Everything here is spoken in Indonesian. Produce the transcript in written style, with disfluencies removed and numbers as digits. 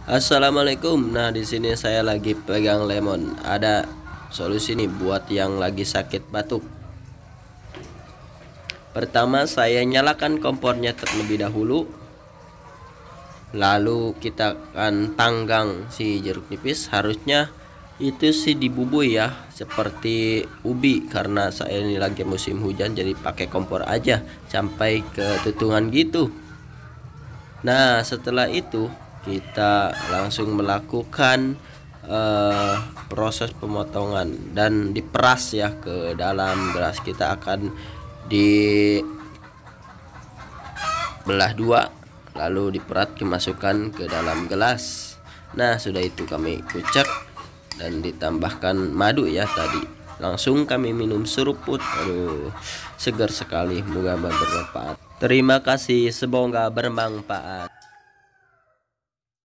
Assalamualaikum. Nah, di sini saya lagi pegang lemon. Ada solusi nih buat yang lagi sakit batuk. Pertama, saya nyalakan kompornya terlebih dahulu. Lalu kita akan tanggang si jeruk nipis. Harusnya itu sih dibubui ya, seperti ubi, karena saya ini lagi musim hujan jadi pakai kompor aja sampai ke tutungan gitu. Nah, setelah itu kita langsung melakukan proses pemotongan dan diperas ya ke dalam gelas. Kita akan dibelah dua lalu diperat dimasukkan ke dalam gelas. Nah, sudah itu kami kucek dan ditambahkan madu ya tadi. Langsung kami minum seruput. Aduh, segar sekali. Moga bermanfaat. Terima kasih, semoga bermanfaat.